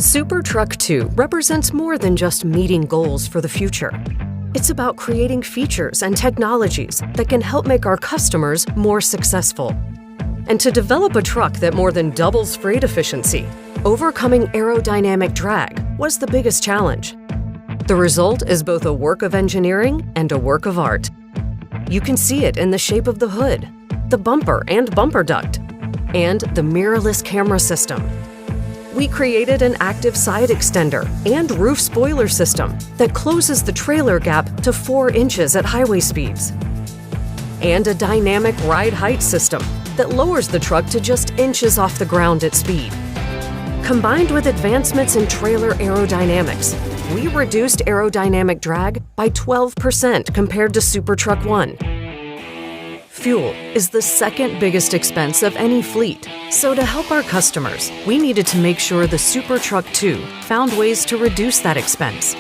SuperTruck II represents more than just meeting goals for the future. It's about creating features and technologies that can help make our customers more successful. And to develop a truck that more than doubles freight efficiency, overcoming aerodynamic drag was the biggest challenge. The result is both a work of engineering and a work of art. You can see it in the shape of the hood, the bumper and bumper duct, and the mirrorless camera system. We created an active side extender and roof spoiler system that closes the trailer gap to 4 inches at highway speeds, and a dynamic ride height system that lowers the truck to just inches off the ground at speed. Combined with advancements in trailer aerodynamics, we reduced aerodynamic drag by 12% compared to SuperTruck I. Fuel is the second biggest expense of any fleet, so to help our customers, we needed to make sure the SuperTruck II found ways to reduce that expense.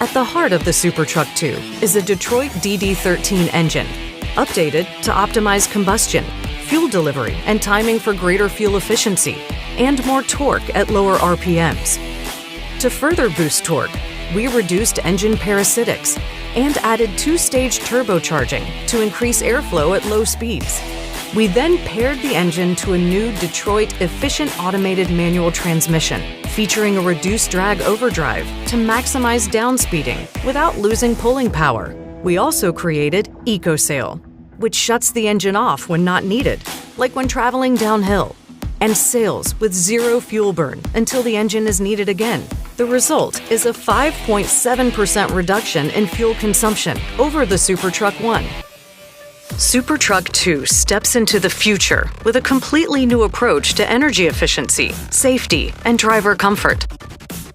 At the heart of the SuperTruck II is a Detroit DD13 engine, updated to optimize combustion, fuel delivery, and timing for greater fuel efficiency, and more torque at lower RPMs. To further boost torque, we reduced engine parasitics and added 2-stage turbocharging to increase airflow at low speeds. We then paired the engine to a new Detroit efficient automated manual transmission, featuring a reduced drag overdrive to maximize downspeeding without losing pulling power. We also created EcoSail, which shuts the engine off when not needed, like when traveling downhill, and sails with 0 fuel burn until the engine is needed again. The result is a 5.7% reduction in fuel consumption over the SuperTruck I. SuperTruck II steps into the future with a completely new approach to energy efficiency, safety, and driver comfort.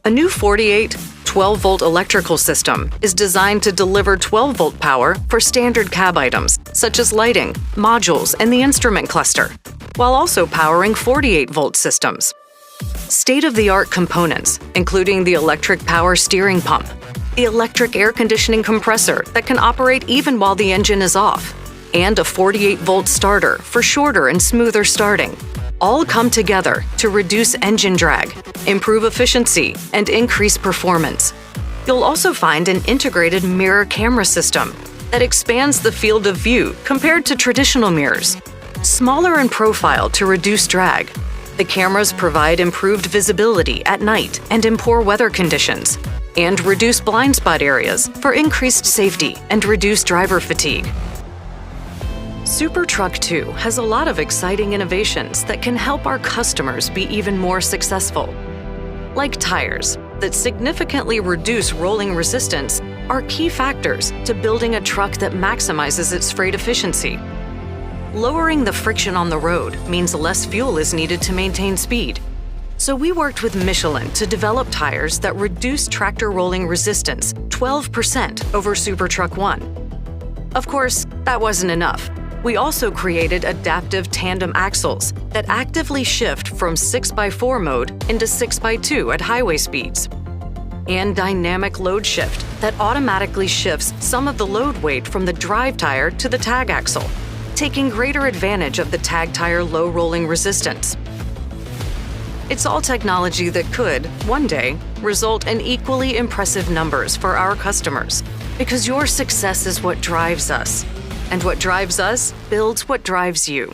A new 48, 12-volt electrical system is designed to deliver 12-volt power for standard cab items, such as lighting, modules, and the instrument cluster, while also powering 48-volt systems. State-of-the-art components, including the electric power steering pump, the electric air conditioning compressor that can operate even while the engine is off, and a 48-volt starter for shorter and smoother starting, all come together to reduce engine drag, improve efficiency, and increase performance. You'll also find an integrated mirror camera system that expands the field of view compared to traditional mirrors. Smaller in profile to reduce drag, the cameras provide improved visibility at night and in poor weather conditions, and reduce blind spot areas for increased safety and reduced driver fatigue. SuperTruck II has a lot of exciting innovations that can help our customers be even more successful. Like tires that significantly reduce rolling resistance are key factors to building a truck that maximizes its freight efficiency. Lowering the friction on the road means less fuel is needed to maintain speed. So we worked with Michelin to develop tires that reduce tractor rolling resistance 12% over SuperTruck I. Of course, that wasn't enough. We also created adaptive tandem axles that actively shift from 6x4 mode into 6x2 at highway speeds, and dynamic load shift that automatically shifts some of the load weight from the drive tire to the tag axle, taking greater advantage of the tag tire low rolling resistance. It's all technology that could, one day, result in equally impressive numbers for our customers, because your success is what drives us. And what drives us builds what drives you.